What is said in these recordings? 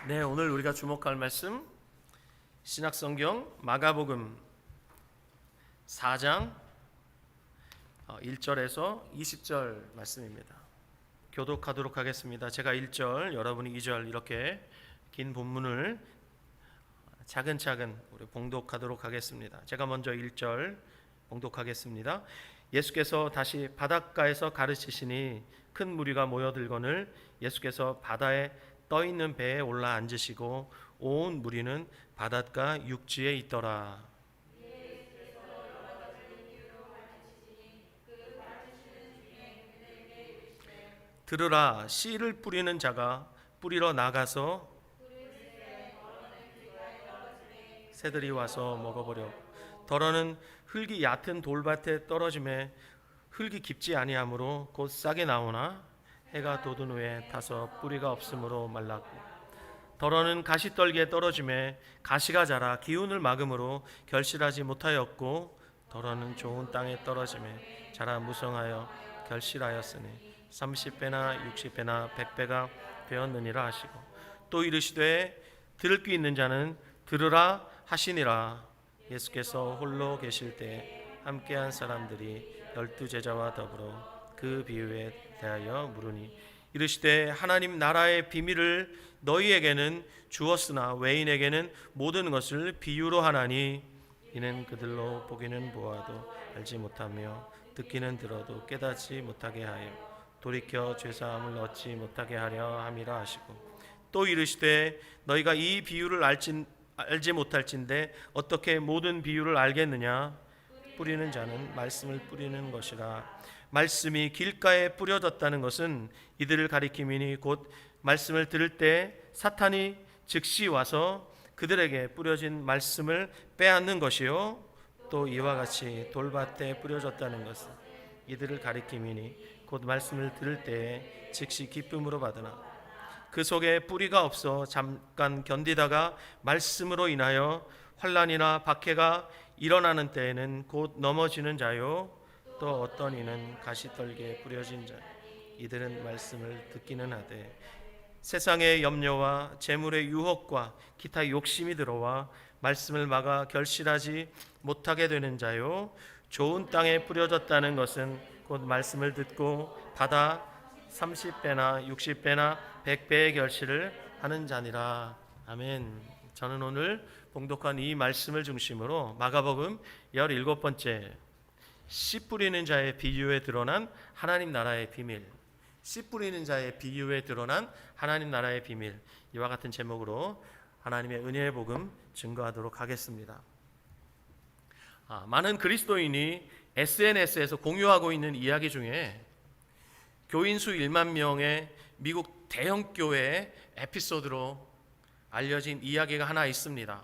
네, 오늘 우리가 주목할 말씀 신약성경 마가복음 4장 1절에서 20절 말씀입니다. 교독하도록 하겠습니다. 제가 1절, 여러분이 2절 이렇게 긴 본문을 차근차근 우리 봉독하도록 하겠습니다. 제가 먼저 1절 봉독하겠습니다. 예수께서 다시 바닷가에서 가르치시니 큰 무리가 모여들거늘 예수께서 바다에 떠 있는 배에 올라 앉으시고 온 무리는 바닷가 육지에 있더라. 들으라, 씨를 뿌리는 자가 뿌리러 나가서 새들이 와서 먹어버려. 더러는 흙이 얕은 돌밭에 떨어짐에 흙이 깊지 아니하므로 곧 싹이 나오나 해가 돋은 후에 타서 뿌리가 없으므로 말랐고, 더러는 가시떨기에 떨어짐에 가시가 자라 기운을 막음으로 결실하지 못하였고, 더러는 좋은 땅에 떨어짐에 자라 무성하여 결실하였으니 30배나 60배나 100배가 되었느니라 하시고, 또 이르시되 들을 귀 있는 자는 들으라 하시니라. 예수께서 홀로 계실 때 함께한 사람들이 12제자와 더불어 그 비유에 대하여 물으니, 이르시되 하나님 나라의 비밀을 너희에게는 주었으나 외인에게는 모든 것을 비유로 하나니, 이는 그들로 보기는 보아도 알지 못하며 듣기는 들어도 깨닫지 못하게 하여 돌이켜 죄사함을 얻지 못하게 하려 함이라 하시고, 또 이르시되 너희가 이 비유를 알지 못할진대 어떻게 모든 비유를 알겠느냐? 뿌리는 자는 말씀을 뿌리는 것이라. 말씀이 길가에 뿌려졌다는 것은 이들을 가리킴이니 곧 말씀을 들을 때 사탄이 즉시 와서 그들에게 뿌려진 말씀을 빼앗는 것이요, 또 이와 같이 돌밭에 뿌려졌다는 것은 이들을 가리킴이니 곧 말씀을 들을 때에 즉시 기쁨으로 받으나 그 속에 뿌리가 없어 잠깐 견디다가 말씀으로 인하여 환난이나 박해가 일어나는 때에는 곧 넘어지는 자요, 또 어떤 이는 가시떨기에 뿌려진 자. 이들은 말씀을 듣기는 하되 세상의 염려와 재물의 유혹과 기타 욕심이 들어와 말씀을 막아 결실하지 못하게 되는 자요, 좋은 땅에 뿌려졌다는 것은 곧 말씀을 듣고 받아 30배나 60배나 100배의 결실을 하는 자니라. 아멘. 저는 오늘 봉독한 이 말씀을 중심으로 마가복음 17번째 씨 뿌리는 자의 비유에 드러난 하나님 나라의 비밀, 씨 뿌리는 자의 비유에 드러난 하나님 나라의 비밀, 이와 같은 제목으로 하나님의 은혜의 복음 증거하도록 하겠습니다. 많은 그리스도인이 SNS에서 공유하고 있는 이야기 중에 교인 수 1만 명의 미국 대형 교회의 에피소드로 알려진 이야기가 하나 있습니다.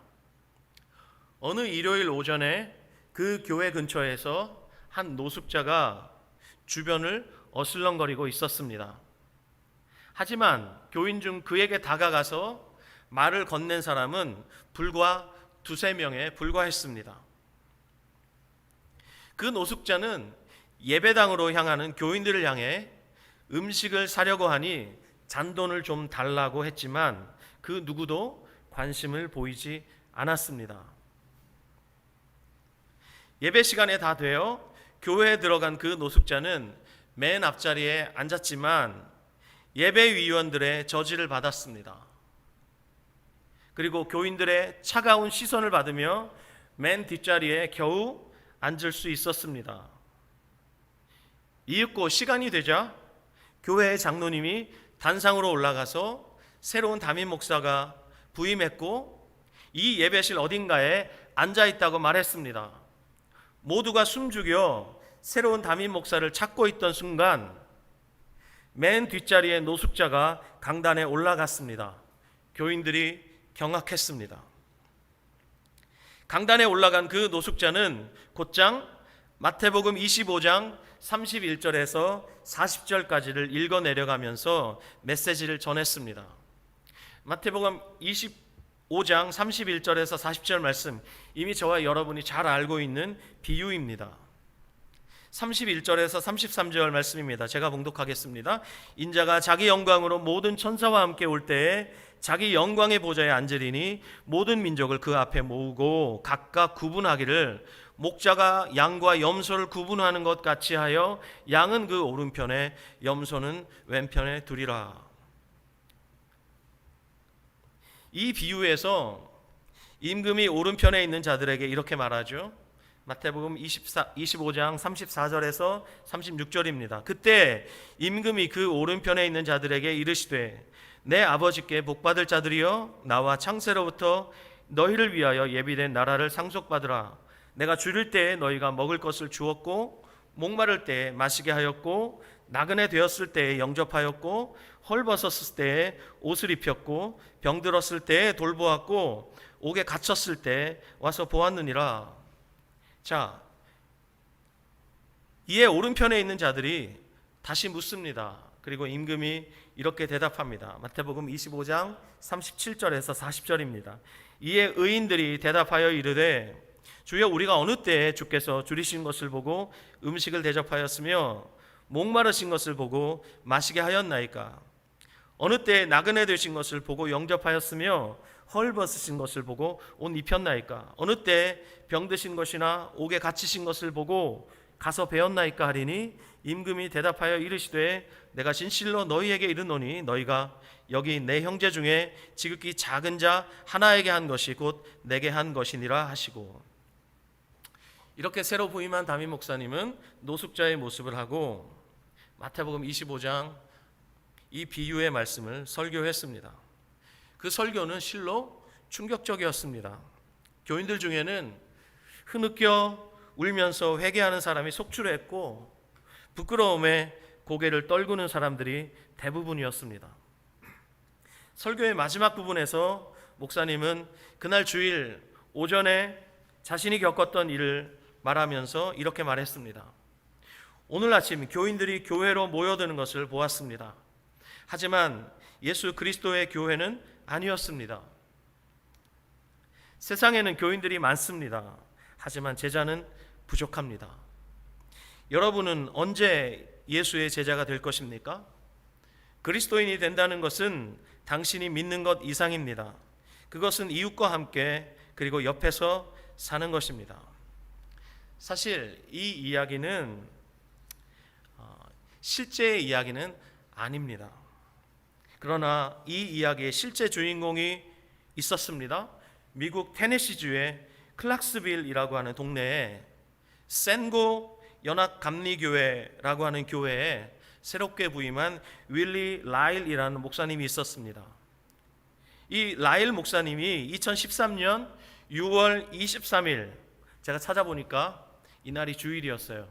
어느 일요일 오전에 그 교회 근처에서 한 노숙자가 주변을 어슬렁거리고 있었습니다. 하지만 교인 중 그에게 다가가서 말을 건넨 사람은 불과 두세 명에 불과했습니다. 그 노숙자는 예배당으로 향하는 교인들을 향해 음식을 사려고 하니 잔돈을 좀 달라고 했지만 그 누구도 관심을 보이지 않았습니다. 예배 시간에 다 되어 교회에 들어간 그 노숙자는 맨 앞자리에 앉았지만 예배위원들의 저지를 받았습니다. 그리고 교인들의 차가운 시선을 받으며 맨 뒷자리에 겨우 앉을 수 있었습니다. 이윽고 시간이 되자 교회의 장로님이 단상으로 올라가서 새로운 담임 목사가 부임했고 이 예배실 어딘가에 앉아있다고 말했습니다. 모두가 숨죽여 새로운 담임 목사를 찾고 있던 순간 맨 뒷자리에 노숙자가 강단에 올라갔습니다. 교인들이 경악했습니다. 강단에 올라간 그 노숙자는 곧장 마태복음 25장 31절에서 40절까지를 읽어 내려가면서 메시지를 전했습니다. 마태복음 25장 31절에서 40절 말씀, 이미 저와 여러분이 잘 알고 있는 비유입니다. 31절에서 33절 말씀입니다. 제가 봉독하겠습니다. 인자가 자기 영광으로 모든 천사와 함께 올 때에 자기 영광의 보좌에 앉으리니 모든 민족을 그 앞에 모으고 각각 구분하기를 목자가 양과 염소를 구분하는 것 같이 하여 양은 그 오른편에 염소는 왼편에 두리라. 이 비유에서 임금이 오른편에 있는 자들에게 이렇게 말하죠. 마태복음 25장 34절에서 36절입니다. 그때 임금이 그 오른편에 있는 자들에게 이르시되 내 아버지께 복받을 자들이여 나와 창세로부터 너희를 위하여 예비된 나라를 상속받으라. 내가 줄일 때에 너희가 먹을 것을 주었고 목마를 때에 마시게 하였고 나그네 되었을 때에 영접하였고 헐벗었을 때에 옷을 입혔고 병들었을 때에 돌보았고 옥에 갇혔을 때에 와서 보았느니라. 자, 이에 오른편에 있는 자들이 다시 묻습니다. 그리고 임금이 이렇게 대답합니다. 마태복음 25장 37절에서 40절입니다. 이에 의인들이 대답하여 이르되 주여 우리가 어느 때에 주께서 줄이신 것을 보고 음식을 대접하였으며 목마르신 것을 보고 마시게 하였나이까? 어느 때에 나그네 되신 것을 보고 영접하였으며 헐벗으신 것을 보고 옷 입혔나이까? 어느 때에 병드신 것이나 옥에 갇히신 것을 보고 가서 배웠나이까 하리니 임금이 대답하여 이르시되 내가 진실로 너희에게 이르노니 너희가 여기 내 형제 중에 지극히 작은 자 하나에게 한 것이 곧 내게 한 것이니라 하시고. 이렇게 새로 부임한 담임 목사님은 노숙자의 모습을 하고 마태복음 25장 이 비유의 말씀을 설교했습니다. 그 설교는 실로 충격적이었습니다. 교인들 중에는 흐느껴 울면서 회개하는 사람이 속출했고 부끄러움에 고개를 떨구는 사람들이 대부분이었습니다. 설교의 마지막 부분에서 목사님은 그날 주일 오전에 자신이 겪었던 일을 말하면서 이렇게 말했습니다. 오늘 아침 교인들이 교회로 모여드는 것을 보았습니다. 하지만 예수 그리스도의 교회는 아니었습니다. 세상에는 교인들이 많습니다. 하지만 제자는 부족합니다. 여러분은 언제 예수의 제자가 될 것입니까? 그리스도인이 된다는 것은 당신이 믿는 것 이상입니다. 그것은 이웃과 함께 그리고 옆에서 사는 것입니다. 사실 이 이야기는 실제의 이야기는 아닙니다. 그러나 이 이야기의 실제 주인공이 있었습니다. 미국 테네시주의 클락스빌이라고 하는 동네에 센고 연합감리교회라고 하는 교회에 새롭게 부임한 윌리 라일이라는 목사님이 있었습니다. 이 라일 목사님이 2013년 6월 23일 제가 찾아보니까 이날이 주일이었어요.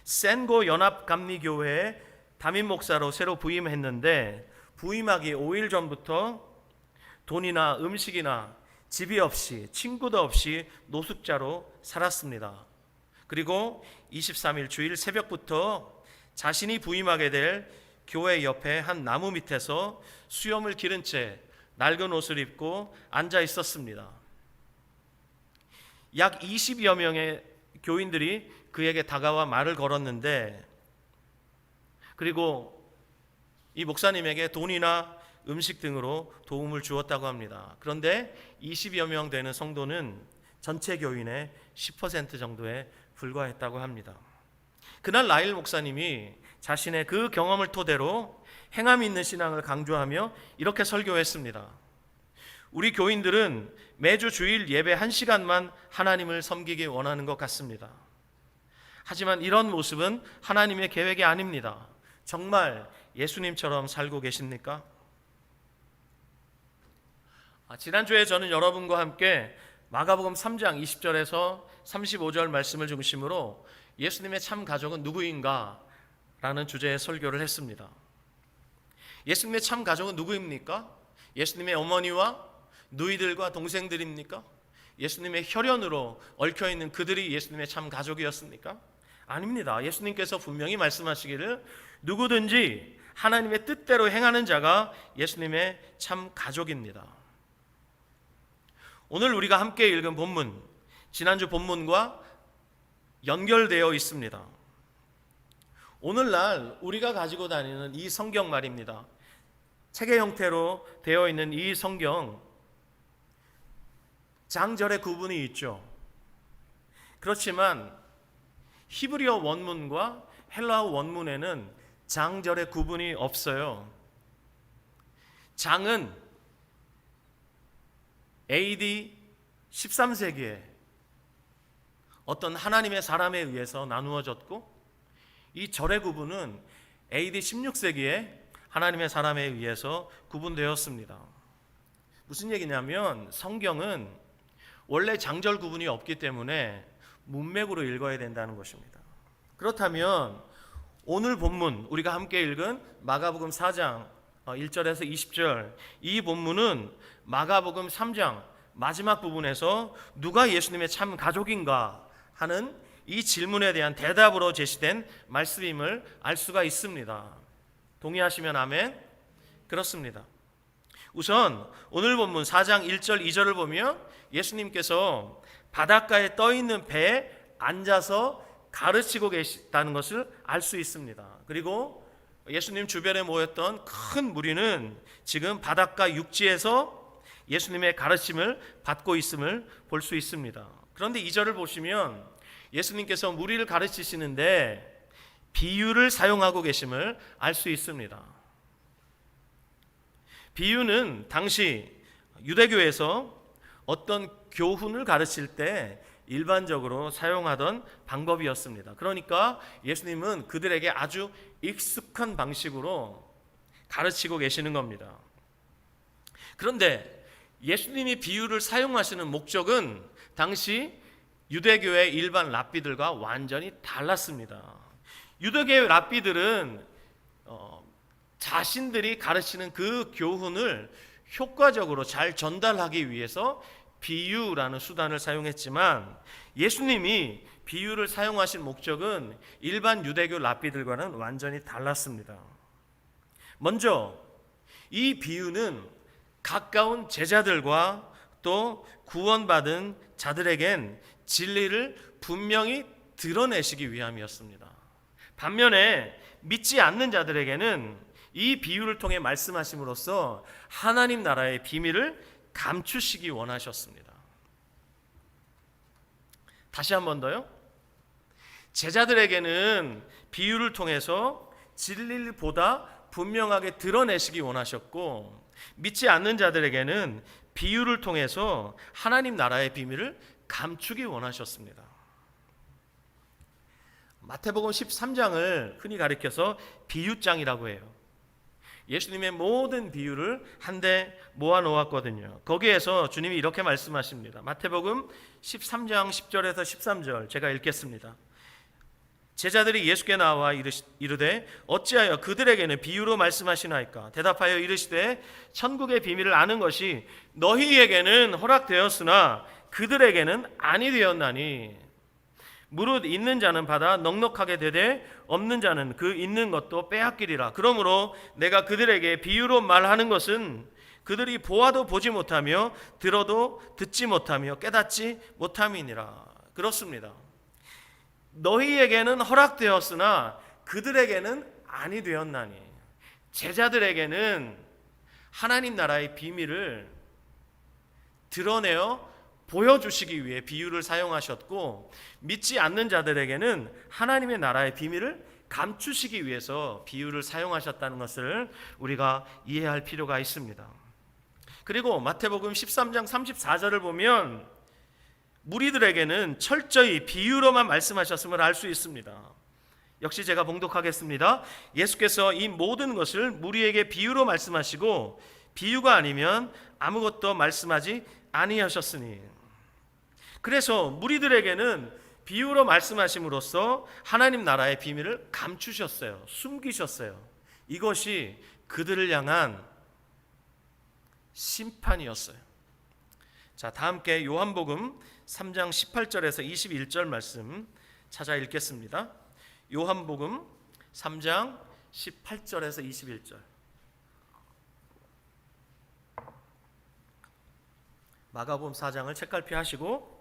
센고 연합감리교회에 담임 목사로 새로 부임했는데 부임하기 5일 전부터 돈이나 음식이나 집이 없이 친구도 없이 노숙자로 살았습니다. 그리고 23일 주일 새벽부터 자신이 부임하게 될 교회 옆에 한 나무 밑에서 수염을 기른 채 낡은 옷을 입고 앉아 있었습니다. 약 20여 명의 교인들이 그에게 다가와 말을 걸었는데 그리고 이 목사님에게 돈이나 음식 등으로 도움을 주었다고 합니다. 그런데 20여 명 되는 성도는 전체 교인의 10% 정도에 불과했다고 합니다. 그날 라일 목사님이 자신의 그 경험을 토대로 행함 있는 신앙을 강조하며 이렇게 설교했습니다. 우리 교인들은 매주 주일 예배 1시간만 하나님을 섬기기 원하는 것 같습니다. 하지만 이런 모습은 하나님의 계획이 아닙니다. 정말 예수님처럼 살고 계십니까? 지난주에 저는 여러분과 함께 마가복음 3장 20절에서 35절 말씀을 중심으로 예수님의 참 가족은 누구인가? 라는 주제의 설교를 했습니다. 예수님의 참 가족은 누구입니까? 예수님의 어머니와 누이들과 동생들입니까? 예수님의 혈연으로 얽혀있는 그들이 예수님의 참 가족이었습니까? 아닙니다. 예수님께서 분명히 말씀하시기를 누구든지 하나님의 뜻대로 행하는 자가 예수님의 참 가족입니다. 오늘 우리가 함께 읽은 본문, 지난주 본문과 연결되어 있습니다. 오늘날 우리가 가지고 다니는 이 성경 말입니다. 책의 형태로 되어 있는 이 성경, 장절의 구분이 있죠. 그렇지만 히브리어 원문과 헬라어 원문에는 장절의 구분이 없어요. 장은 AD 13세기에 어떤 하나님의 사람에 의해서 나누어졌고, 이 절의 구분은 AD 16세기에 하나님의 사람에 의해서 구분되었습니다. 무슨 얘기냐면 성경은 원래 장절 구분이 없기 때문에 문맥으로 읽어야 된다는 것입니다. 그렇다면 오늘 본문 우리가 함께 읽은 마가복음 4장 1절에서 20절, 이 본문은 마가복음 3장 마지막 부분에서 누가 예수님의 참 가족인가 하는 이 질문에 대한 대답으로 제시된 말씀임을 알 수가 있습니다. 동의하시면 아멘? 그렇습니다. 우선 오늘 본문 4장 1절 2절을 보면 예수님께서 바닷가에 떠 있는 배에 앉아서 가르치고 계시다는 것을 알 수 있습니다. 그리고 예수님 주변에 모였던 큰 무리는 지금 바닷가 육지에서 예수님의 가르침을 받고 있음을 볼 수 있습니다. 그런데 2절을 보시면 예수님께서 무리를 가르치시는데 비유를 사용하고 계심을 알 수 있습니다. 비유는 당시 유대교에서 어떤 교훈을 가르칠 때 일반적으로 사용하던 방법이었습니다. 그러니까 예수님은 그들에게 아주 익숙한 방식으로 가르치고 계시는 겁니다. 그런데 예수님이 비유를 사용하시는 목적은 당시 유대교의 일반 랍비들과 완전히 달랐습니다. 유대교의 랍비들은 자신들이 가르치는 그 교훈을 효과적으로 잘 전달하기 위해서 비유라는 수단을 사용했지만, 예수님이 비유를 사용하신 목적은 일반 유대교 랍비들과는 완전히 달랐습니다. 먼저 이 비유는 가까운 제자들과 또 구원받은 자들에겐 진리를 분명히 드러내시기 위함이었습니다. 반면에 믿지 않는 자들에게는 이 비유를 통해 말씀하심으로써 하나님 나라의 비밀을 감추시기 원하셨습니다. 다시 한 번 더요. 제자들에게는 비유를 통해서 진리를 보다 분명하게 드러내시기 원하셨고, 믿지 않는 자들에게는 비유를 통해서 하나님 나라의 비밀을 감추기 원하셨습니다. 마태복음 13장을 흔히 가리켜서 비유장이라고 해요. 예수님의 모든 비유를 한데 모아 놓았거든요. 거기에서 주님이 이렇게 말씀하십니다. 마태복음 13장 10절에서 13절 제가 읽겠습니다. 제자들이 예수께 나와 이르되 어찌하여 그들에게는 비유로 말씀하시나이까? 대답하여 이르시되 천국의 비밀을 아는 것이 너희에게는 허락되었으나 그들에게는 아니 되었나니, 무릇 있는 자는 받아 넉넉하게 되되 없는 자는 그 있는 것도 빼앗기리라. 그러므로 내가 그들에게 비유로 말하는 것은 그들이 보아도 보지 못하며 들어도 듣지 못하며 깨닫지 못함이니라. 그렇습니다. 너희에게는 허락되었으나 그들에게는 아니 되었나니, 제자들에게는 하나님 나라의 비밀을 드러내어 보여주시기 위해 비유를 사용하셨고, 믿지 않는 자들에게는 하나님의 나라의 비밀을 감추시기 위해서 비유를 사용하셨다는 것을 우리가 이해할 필요가 있습니다. 그리고 마태복음 13장 34절을 보면 무리들에게는 철저히 비유로만 말씀하셨음을 알 수 있습니다. 역시 제가 봉독하겠습니다. 예수께서 이 모든 것을 무리에게 비유로 말씀하시고 비유가 아니면 아무것도 말씀하지 아니하셨으니, 그래서 무리들에게는 비유로 말씀하심으로써 하나님 나라의 비밀을 감추셨어요. 숨기셨어요. 이것이 그들을 향한 심판이었어요. 자, 다 함께 요한복음 3장 18절에서 21절 말씀 찾아 읽겠습니다. 요한복음 3장 18절에서 21절. 마가복음 4장을 책갈피 하시고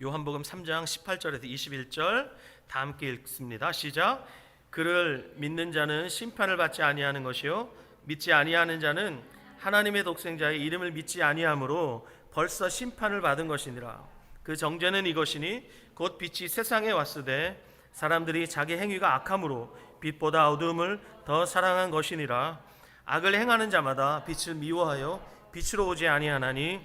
요한복음 3장 18절에서 21절 다 함께 읽습니다. 시작. 그를 믿는 자는 심판을 받지 아니하는 것이요 믿지 아니하는 자는 하나님의 독생자의 이름을 믿지 아니하므로 벌써 심판을 받은 것이니라. 그 정죄는 이것이니 곧 빛이 세상에 왔으되 사람들이 자기 행위가 악함으로 빛보다 어두움을 더 사랑한 것이니라. 악을 행하는 자마다 빛을 미워하여 빛으로 오지 아니하나니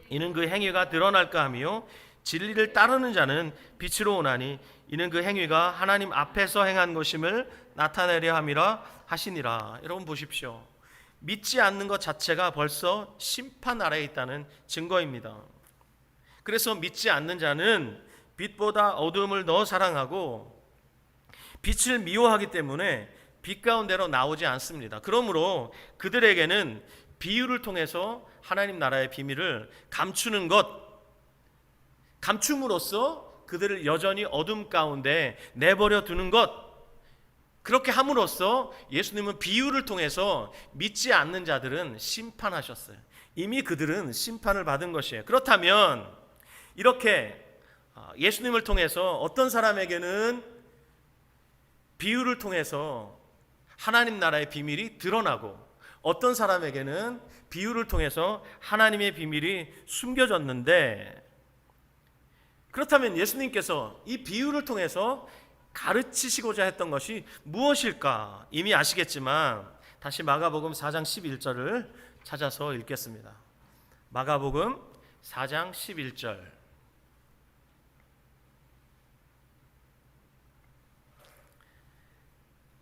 이는 그 행위가 드러날까 하며 진리를 따르는 자는 빛으로 오나니 이는 그 행위가 하나님 앞에서 행한 것임을 나타내려 함이라 하시니라. 여러분 보십시오. 믿지 않는 것 자체가 벌써 심판 아래에 있다는 증거입니다. 그래서 믿지 않는 자는 빛보다 어두움을 더 사랑하고 빛을 미워하기 때문에 빛 가운데로 나오지 않습니다. 그러므로 그들에게는 비유를 통해서 하나님 나라의 비밀을 감추는 것, 감춤으로써 그들을 여전히 어둠 가운데 내버려 두는 것, 그렇게 함으로써 예수님은 비유를 통해서 믿지 않는 자들은 심판하셨어요. 이미 그들은 심판을 받은 것이에요. 그렇다면 이렇게 예수님을 통해서 어떤 사람에게는 비유를 통해서 하나님 나라의 비밀이 드러나고 어떤 사람에게는 비유를 통해서 하나님의 비밀이 숨겨졌는데, 그렇다면 예수님께서 이 비유를 통해서 가르치시고자 했던 것이 무엇일까? 이미 아시겠지만 다시 마가복음 4장 11절을 찾아서 읽겠습니다. 마가복음 4장 11절.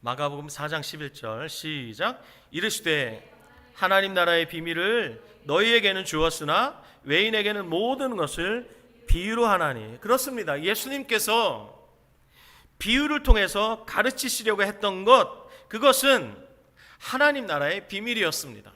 마가복음 4장 11절 시작. 이르시되 하나님 나라의 비밀을 너희에게는 주었으나 외인에게는 모든 것을 비유로 하나니. 그렇습니다. 예수님께서 비유를 통해서 가르치시려고 했던 것, 그것은 하나님 나라의 비밀이었습니다.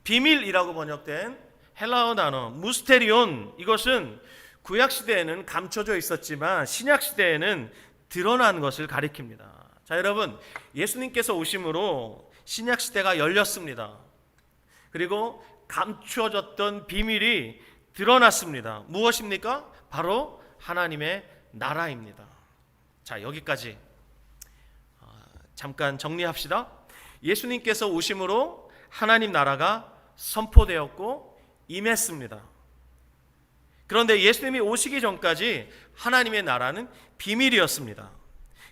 비밀이라고 번역된 헬라어 단어 무스테리온, 이것은 구약시대에는 감춰져 있었지만 신약시대에는 드러난 것을 가리킵니다. 자, 여러분, 예수님께서 오심으로 신약시대가 열렸습니다. 그리고 감추어졌던 비밀이 드러났습니다. 무엇입니까? 바로 하나님의 나라입니다. 자, 여기까지 잠깐 정리합시다. 예수님께서 오심으로 하나님 나라가 선포되었고 임했습니다. 그런데 예수님이 오시기 전까지 하나님의 나라는 비밀이었습니다.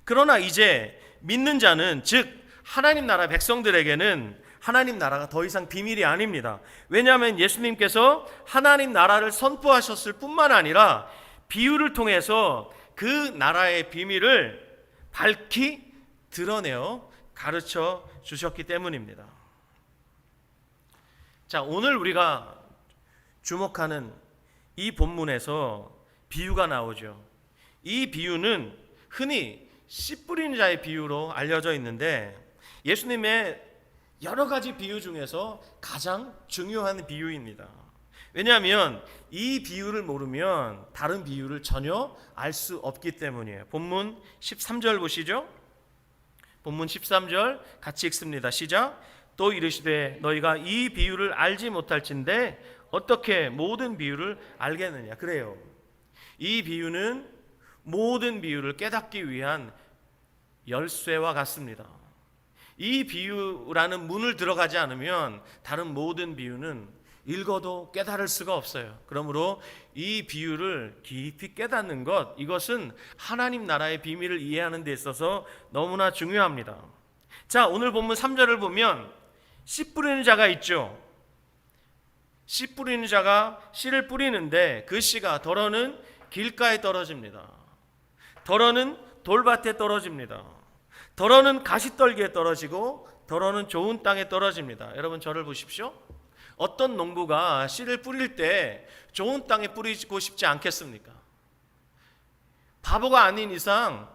그러나 이제 믿는 자는, 즉 하나님 나라 백성들에게는 하나님 나라가 더 이상 비밀이 아닙니다. 왜냐하면 예수님께서 하나님 나라를 선포하셨을 뿐만 아니라 비유를 통해서 그 나라의 비밀을 밝히 드러내어 가르쳐 주셨기 때문입니다. 자, 오늘 우리가 주목하는 이 본문에서 비유가 나오죠. 이 비유는 흔히 씨 뿌리는 자의 비유로 알려져 있는데 예수님의 여러 가지 비유 중에서 가장 중요한 비유입니다. 왜냐하면 이 비유를 모르면 다른 비유를 전혀 알 수 없기 때문이에요. 본문 13절 보시죠. 본문 13절 같이 읽습니다. 시작. 또 이르시되 너희가 이 비유를 알지 못할진대 어떻게 모든 비유를 알겠느냐. 그래요. 이 비유는 모든 비유를 깨닫기 위한 열쇠와 같습니다. 이 비유라는 문을 들어가지 않으면 다른 모든 비유는 읽어도 깨달을 수가 없어요. 그러므로 이 비유를 깊이 깨닫는 것, 이것은 하나님 나라의 비밀을 이해하는 데 있어서 너무나 중요합니다. 자, 오늘 본문 3절을 보면 씨 뿌리는 자가 있죠. 씨 뿌리는 자가 씨를 뿌리는데 그 씨가 덜어는 길가에 떨어집니다. 덜어는 돌밭에 떨어집니다. 덜어는 가시떨기에 떨어지고 덜어는 좋은 땅에 떨어집니다. 여러분 저를 보십시오. 어떤 농부가 씨를 뿌릴 때 좋은 땅에 뿌리고 싶지 않겠습니까? 바보가 아닌 이상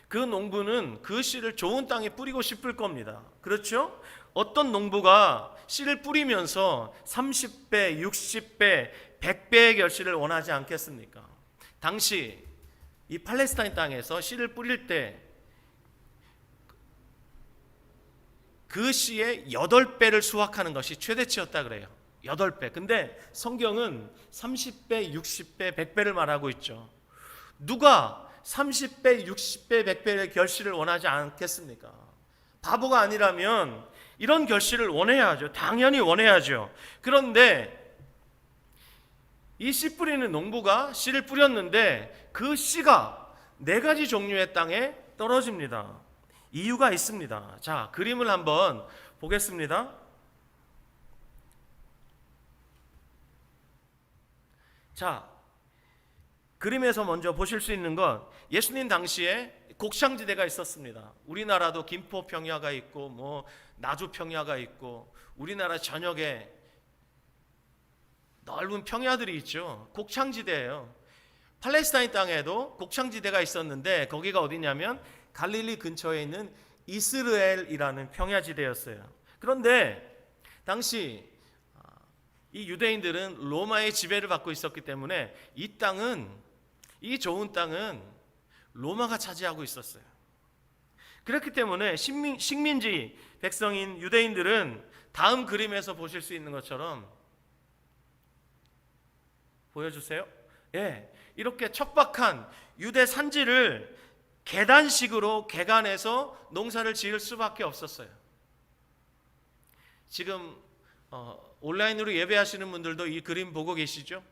그 농부는 그 씨를 좋은 땅에 뿌리고 싶을 겁니다. 그렇죠? 어떤 농부가 씨를 뿌리면서 30배, 60배, 100배의 결실을 원하지 않겠습니까? 당시 이 팔레스타인 땅에서 씨를 뿌릴 때 그 씨의 8배를 수확하는 것이 최대치였다 그래요. 8배. 근데 성경은 30배, 60배, 100배를 말하고 있죠. 누가 30배, 60배, 100배의 결실을 원하지 않겠습니까? 바보가 아니라면 이런 결실을 원해야죠. 당연히 원해야죠. 그런데 이 씨 뿌리는 농부가 씨를 뿌렸는데 그 씨가 4가지 종류의 땅에 떨어집니다. 이유가 있습니다. 자, 그림을 한번 보겠습니다. 자, 그림에서 먼저 보실 수 있는 건 예수님 당시에 곡창지대가 있었습니다. 우리나라도 김포 평야가 있고 나주 평야가 있고 우리나라 전역에 넓은 평야들이 있죠. 곡창지대예요. 팔레스타인 땅에도 곡창지대가 있었는데 거기가 어디냐면 갈릴리 근처에 있는 이스라엘이라는 평야지대였어요. 그런데 당시 이 유대인들은 로마의 지배를 받고 있었기 때문에 이 좋은 땅은 로마가 차지하고 있었어요. 그렇기 때문에 식민지 백성인 유대인들은 다음 그림에서 보실 수 있는 것처럼 보여주세요. 예, 이렇게 척박한 유대 산지를 계단식으로 개간해서 농사를 지을 수밖에 없었어요. 지금 온라인으로 예배하시는 분들도 이 그림 보고 계시죠?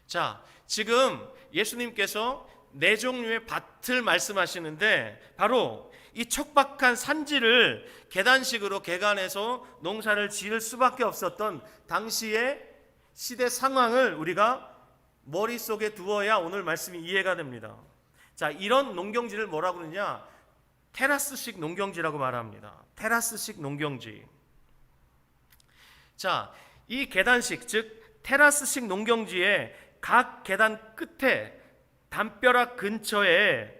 자, 지금 예수님께서 4종류의 밭을 말씀하시는데 바로 이 척박한 산지를 계단식으로 개간해서 농사를 지을 수밖에 없었던 당시의 시대 상황을 우리가 머릿속에 두어야 오늘 말씀이 이해가 됩니다. 자, 이런 농경지를 뭐라고 그러냐? 테라스식 농경지라고 말합니다. 테라스식 농경지. 자, 이 계단식, 즉 테라스식 농경지의 각 계단 끝에 담벼락 근처에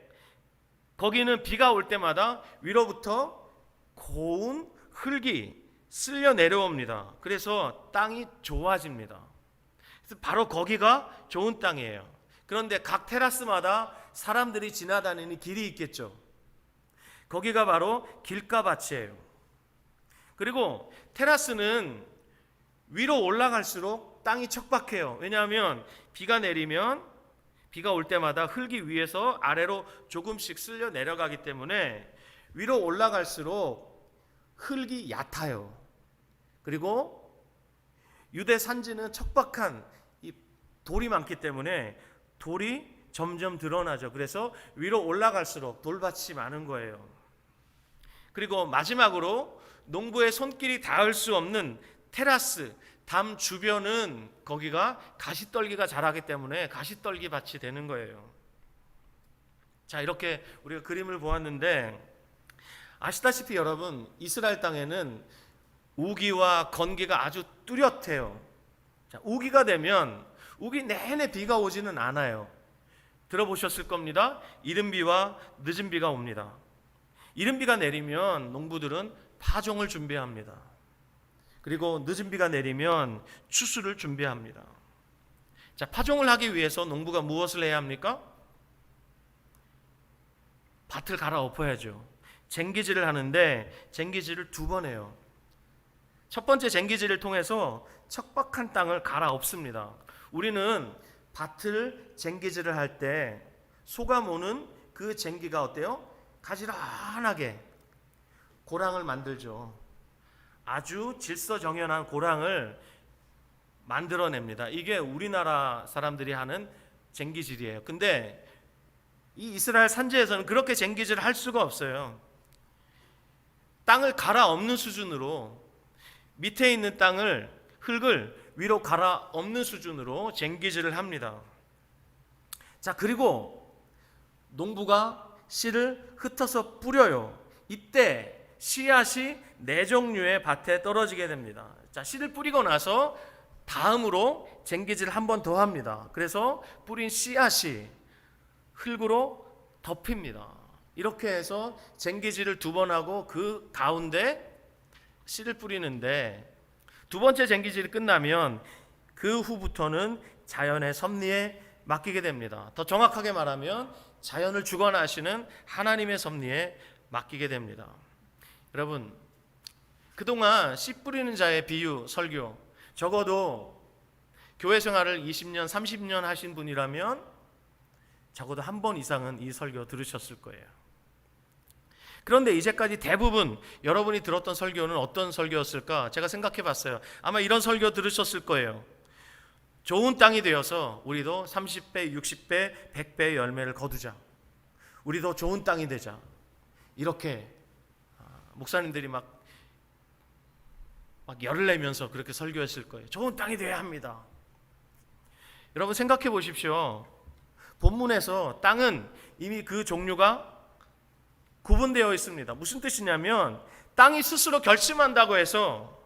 거기는 비가 올 때마다 위로부터 고운 흙이 쓸려 내려옵니다. 그래서 땅이 좋아집니다. 그래서 바로 거기가 좋은 땅이에요. 그런데 각 테라스마다 사람들이 지나다니는 길이 있겠죠. 거기가 바로 길가밭이에요. 그리고 테라스는 위로 올라갈수록 땅이 척박해요. 왜냐하면 비가 내리면 비가 올 때마다 흙이 위에서 아래로 조금씩 쓸려 내려가기 때문에 위로 올라갈수록 흙이 얕아요. 그리고 유대 산지는 척박한 이 돌이 많기 때문에 돌이 점점 드러나죠. 그래서 위로 올라갈수록 돌밭이 많은 거예요. 그리고 마지막으로 농부의 손길이 닿을 수 없는 테라스, 담 주변은 거기가 가시떨기가 자라기 때문에 가시떨기 밭이 되는 거예요. 자, 이렇게 우리가 그림을 보았는데 아시다시피 여러분, 이스라엘 땅에는 우기와 건기가 아주 뚜렷해요. 자, 우기가 되면 우기 내내 비가 오지는 않아요. 들어보셨을 겁니다. 이른 비와 늦은 비가 옵니다. 이른 비가 내리면 농부들은 파종을 준비합니다. 그리고 늦은 비가 내리면 추수를 준비합니다. 자, 파종을 하기 위해서 농부가 무엇을 해야 합니까? 밭을 갈아엎어야죠. 쟁기질을 하는데 쟁기질을 2번 해요. 첫 번째 쟁기질을 통해서 척박한 땅을 갈아엎습니다. 우리는 밭을 쟁기질을 할 때 쏟아오는 그 쟁기가 어때요? 가지런하게 고랑을 만들죠. 아주 질서정연한 고랑을 만들어냅니다. 이게 우리나라 사람들이 하는 쟁기질이에요. 근데 이 이스라엘 산지에서는 그렇게 쟁기질을 할 수가 없어요. 땅을 갈아엎는 수준으로 밑에 있는 흙을 위로 갈아엎는 수준으로 쟁기질을 합니다. 자, 그리고 농부가 씨를 흩어서 뿌려요. 이때 씨앗이 4종류의 밭에 떨어지게 됩니다. 자, 씨를 뿌리고 나서 다음으로 쟁기질을 한 번 더 합니다. 그래서 뿌린 씨앗이 흙으로 덮입니다. 이렇게 해서 쟁기질을 2번 하고 그 가운데 씨를 뿌리는데 2번째 쟁기질이 끝나면 그 후부터는 자연의 섭리에 맡기게 됩니다. 더 정확하게 말하면 자연을 주관하시는 하나님의 섭리에 맡기게 됩니다. 여러분, 그동안 씨 뿌리는 자의 비유 설교, 적어도 교회 생활을 20년, 30년 하신 분이라면 적어도 한 번 이상은 이 설교 들으셨을 거예요. 그런데 이제까지 대부분 여러분이 들었던 설교는 어떤 설교였을까? 제가 생각해 봤어요. 아마 이런 설교 들으셨을 거예요. 좋은 땅이 되어서 우리도 30배, 60배, 100배의 열매를 거두자. 우리도 좋은 땅이 되자. 이렇게 목사님들이 막 열을 내면서 그렇게 설교했을 거예요. 좋은 땅이 되어야 합니다. 여러분 생각해 보십시오. 본문에서 땅은 이미 그 종류가 구분되어 있습니다. 무슨 뜻이냐면 땅이 스스로 결심한다고 해서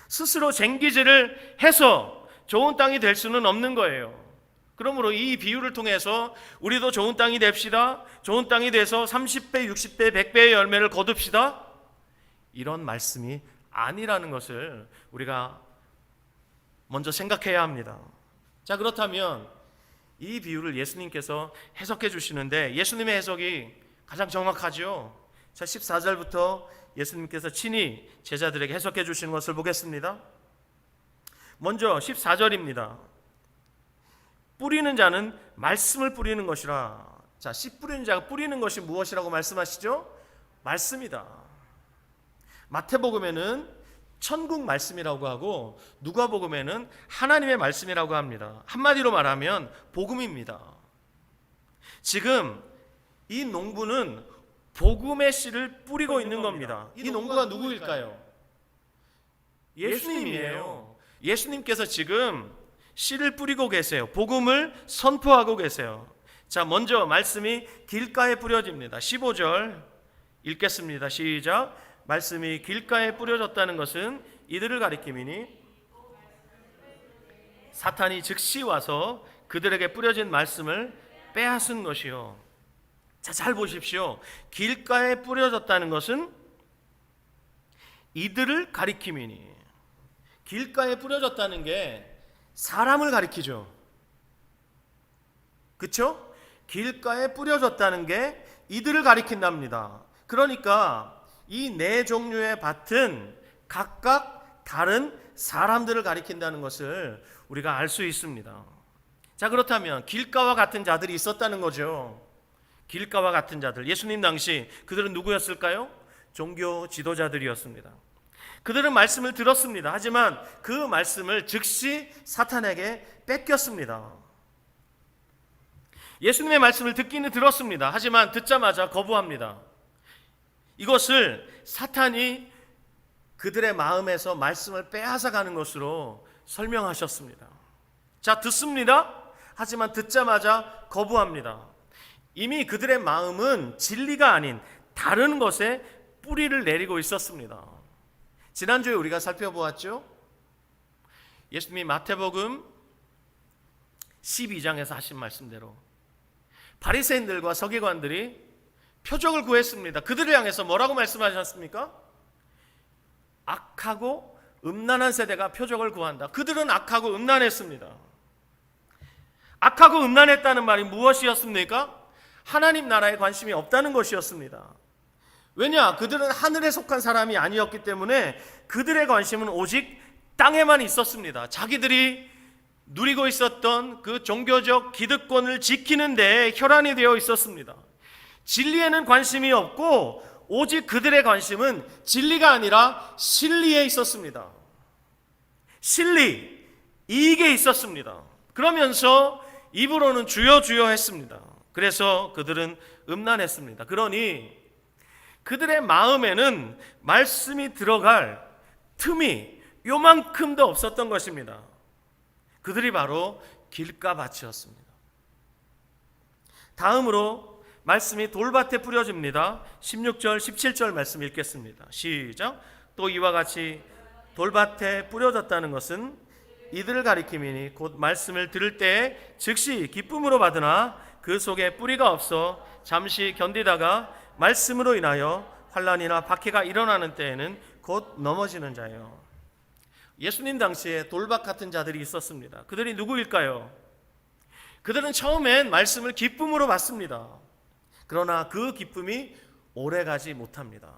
스스로 쟁기질을 해서 좋은 땅이 될 수는 없는 거예요. 그러므로 이 비유를 통해서 우리도 좋은 땅이 됩시다. 좋은 땅이 돼서 30배, 60배, 100배의 열매를 거둡시다. 이런 말씀이 아니라는 것을 우리가 먼저 생각해야 합니다. 자, 그렇다면 이 비유를 예수님께서 해석해 주시는데 예수님의 해석이 가장 정확하죠. 자, 14절부터 예수님께서 친히 제자들에게 해석해 주시는 것을 보겠습니다. 먼저 14절입니다. 뿌리는 자는 말씀을 뿌리는 것이라. 자, 씨 뿌리는 자가 뿌리는 것이 무엇이라고 말씀하시죠? 말씀이다. 마태복음에는 천국 말씀이라고 하고 누가복음에는 하나님의 말씀이라고 합니다. 한마디로 말하면 복음입니다. 지금 이 농부는 복음의 씨를 뿌리고 있는 겁니다. 이 농부가 누구일까요? 예수님이에요. 예수님께서 지금 씨를 뿌리고 계세요. 복음을 선포하고 계세요. 자, 먼저 말씀이 길가에 뿌려집니다. 15절 읽겠습니다. 시작. 말씀이 길가에 뿌려졌다는 것은 이들을 가리킴이니 사탄이 즉시 와서 그들에게 뿌려진 말씀을 빼앗은 것이요. 자, 잘 보십시오. 길가에 뿌려졌다는 것은 이들을 가리킴이니. 길가에 뿌려졌다는 게 사람을 가리키죠. 그렇죠? 길가에 뿌려졌다는 게 이들을 가리킨답니다. 그러니까 이 네 종류의 밭은 각각 다른 사람들을 가리킨다는 것을 우리가 알 수 있습니다. 자, 그렇다면 길가와 같은 자들이 있었다는 거죠. 길가와 같은 자들, 예수님 당시 그들은 누구였을까요? 종교 지도자들이었습니다. 그들은 말씀을 들었습니다. 하지만 그 말씀을 즉시 사탄에게 뺏겼습니다. 예수님의 말씀을 듣기는 들었습니다. 하지만 듣자마자 거부합니다. 이것을 사탄이 그들의 마음에서 말씀을 빼앗아 가는 것으로 설명하셨습니다. 자, 듣습니다. 하지만 듣자마자 거부합니다. 이미 그들의 마음은 진리가 아닌 다른 것에 뿌리를 내리고 있었습니다. 지난주에 우리가 살펴보았죠. 예수님이 마태복음 12장에서 하신 말씀대로 바리새인들과 서기관들이 표적을 구했습니다. 그들을 향해서 뭐라고 말씀하셨습니까? 악하고 음란한 세대가 표적을 구한다. 그들은 악하고 음란했습니다. 악하고 음란했다는 말이 무엇이었습니까? 하나님 나라에 관심이 없다는 것이었습니다. 왜냐? 그들은 하늘에 속한 사람이 아니었기 때문에 그들의 관심은 오직 땅에만 있었습니다. 자기들이 누리고 있었던 그 종교적 기득권을 지키는 데 혈안이 되어 있었습니다. 진리에는 관심이 없고 오직 그들의 관심은 진리가 아니라 실리에 있었습니다. 실리, 이익에 있었습니다. 그러면서 입으로는 주여 주여 했습니다. 그래서 그들은 음란했습니다. 그러니 그들의 마음에는 말씀이 들어갈 틈이 요만큼도 없었던 것입니다. 그들이 바로 길가밭이었습니다. 다음으로 말씀이 돌밭에 뿌려집니다. 16절, 17절 말씀 읽겠습니다. 시작. 또 이와 같이 돌밭에 뿌려졌다는 것은 이들을 가리킴이니 곧 말씀을 들을 때에 즉시 기쁨으로 받으나 그 속에 뿌리가 없어 잠시 견디다가 말씀으로 인하여 환난이나 박해가 일어나는 때에는 곧 넘어지는 자예요. 예수님 당시에 돌밭 같은 자들이 있었습니다. 그들이 누구일까요? 그들은 처음엔 말씀을 기쁨으로 받습니다. 그러나 그 기쁨이 오래가지 못합니다.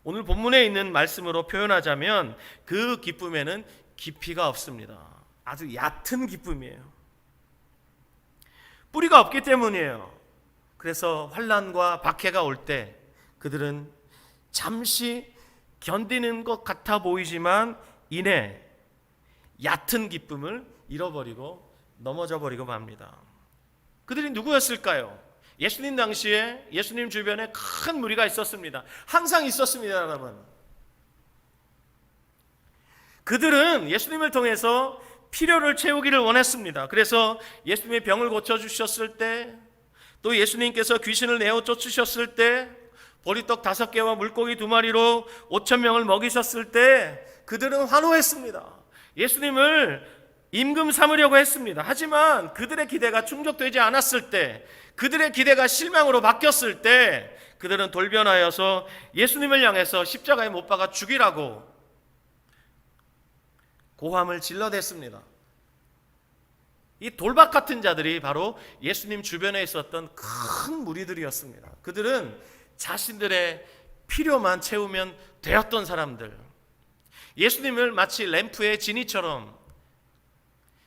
오늘 본문에 있는 말씀으로 표현하자면 그 기쁨에는 깊이가 없습니다. 아주 얕은 기쁨이에요. 뿌리가 없기 때문이에요. 그래서 환난과 박해가 올 때 그들은 잠시 견디는 것 같아 보이지만 이내 얕은 기쁨을 잃어버리고 넘어져 버리고 맙니다. 그들이 누구였을까요? 예수님 당시에 예수님 주변에 큰 무리가 있었습니다. 항상 있었습니다, 여러분. 그들은 예수님을 통해서 필요를 채우기를 원했습니다. 그래서 예수님의 병을 고쳐주셨을 때, 또 예수님께서 귀신을 내어 쫓으셨을 때, 보리떡 5개와 물고기 2마리로 5,000명을 먹이셨을 때 그들은 환호했습니다. 예수님을 임금 삼으려고 했습니다. 하지만 그들의 기대가 충족되지 않았을 때, 그들의 기대가 실망으로 바뀌었을 때 그들은 돌변하여서 예수님을 향해서 십자가에 못 박아 죽이라고 고함을 질러댔습니다. 이 돌박 같은 자들이 바로 예수님 주변에 있었던 큰 무리들이었습니다. 그들은 자신들의 필요만 채우면 되었던 사람들, 예수님을 마치 램프의 지니처럼,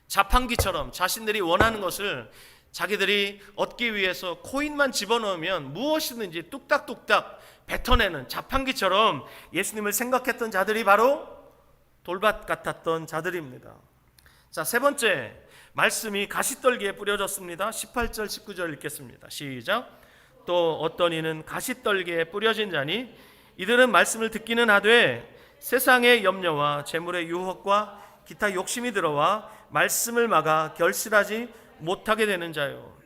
자판기처럼 자신들이 원하는 것을 자기들이 얻기 위해서 코인만 집어넣으면 무엇이든지 뚝딱뚝딱 뱉어내는 자판기처럼 예수님을 생각했던 자들이 바로 돌밭 같았던 자들입니다. 자, 세 번째, 말씀이 가시떨기에 뿌려졌습니다. 18절 19절 읽겠습니다. 시작. 또 어떤 이는 가시떨기에 뿌려진 자니 이들은 말씀을 듣기는 하되 세상의 염려와 재물의 유혹과 기타 욕심이 들어와 말씀을 막아 결실하지 못하게 되는 자요.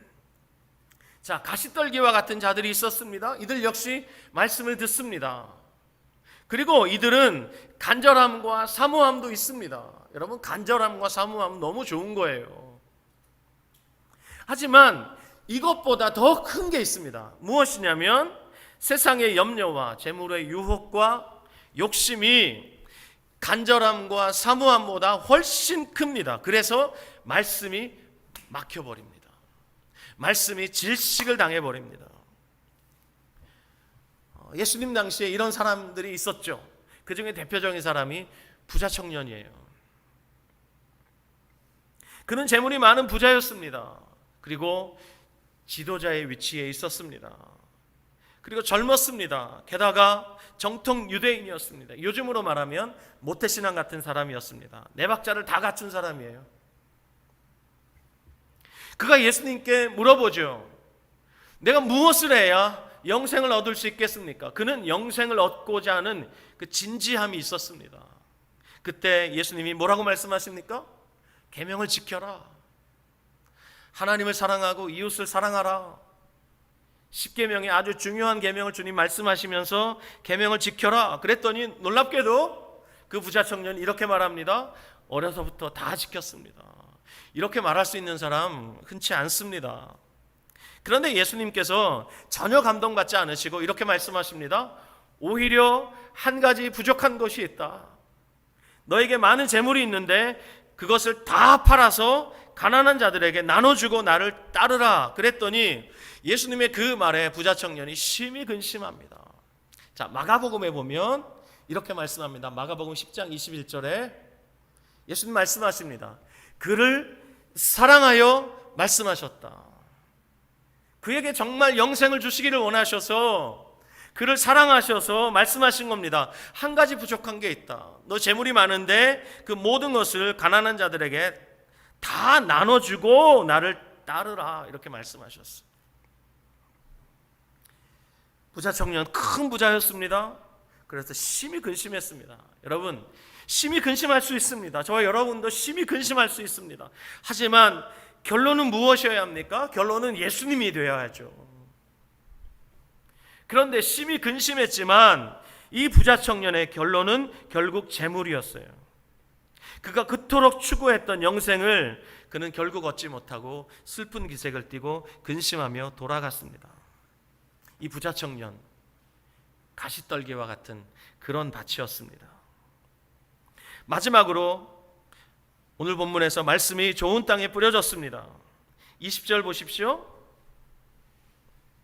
자, 가시떨기와 같은 자들이 있었습니다. 이들 역시 말씀을 듣습니다. 그리고 이들은 간절함과 사모함도 있습니다. 여러분, 간절함과 사모함 너무 좋은 거예요. 하지만 이것보다 더 큰 게 있습니다. 무엇이냐면 세상의 염려와 재물의 유혹과 욕심이 간절함과 사모함보다 훨씬 큽니다. 그래서 말씀이 막혀버립니다. 말씀이 질식을 당해버립니다. 예수님 당시에 이런 사람들이 있었죠. 그 중에 대표적인 사람이 부자 청년이에요. 그는 재물이 많은 부자였습니다. 그리고 지도자의 위치에 있었습니다. 그리고 젊었습니다. 게다가 정통 유대인이었습니다. 요즘으로 말하면 모태신앙 같은 사람이었습니다. 네 박자를 다 갖춘 사람이에요. 그가 예수님께 물어보죠. 내가 무엇을 해야 영생을 얻을 수 있겠습니까? 그는 영생을 얻고자 하는 그 진지함이 있었습니다. 그때 예수님이 뭐라고 말씀하십니까? 계명을 지켜라. 하나님을 사랑하고 이웃을 사랑하라. 10계명의 아주 중요한 계명을 주님 말씀하시면서 계명을 지켜라. 그랬더니 놀랍게도 그 부자 청년이 이렇게 말합니다. 어려서부터 다 지켰습니다. 이렇게 말할 수 있는 사람 흔치 않습니다. 그런데 예수님께서 전혀 감동받지 않으시고 이렇게 말씀하십니다. 오히려 한 가지 부족한 것이 있다. 너에게 많은 재물이 있는데 그것을 다 팔아서 가난한 자들에게 나눠주고 나를 따르라. 그랬더니 예수님의 그 말에 부자 청년이 심히 근심합니다. 자, 마가복음에 보면 이렇게 말씀합니다. 마가복음 10장 21절에 예수님 말씀하십니다. 그를 사랑하여 말씀하셨다. 그에게 정말 영생을 주시기를 원하셔서 그를 사랑하셔서 말씀하신 겁니다. 한 가지 부족한 게 있다. 너 재물이 많은데 그 모든 것을 가난한 자들에게 다 나눠주고 나를 따르라. 이렇게 말씀하셨어요. 부자 청년 큰 부자였습니다. 그래서 심히 근심했습니다. 여러분, 심히 근심할 수 있습니다. 저와 여러분도 심히 근심할 수 있습니다. 하지만 결론은 무엇이어야 합니까? 결론은 예수님이 되어야죠. 그런데 심히 근심했지만 이 부자 청년의 결론은 결국 재물이었어요. 그가 그토록 추구했던 영생을 그는 결국 얻지 못하고 슬픈 기색을 띠고 근심하며 돌아갔습니다. 이 부자 청년, 가시떨기와 같은 그런 밭이었습니다. 마지막으로 오늘 본문에서 말씀이 좋은 땅에 뿌려졌습니다. 20절 보십시오.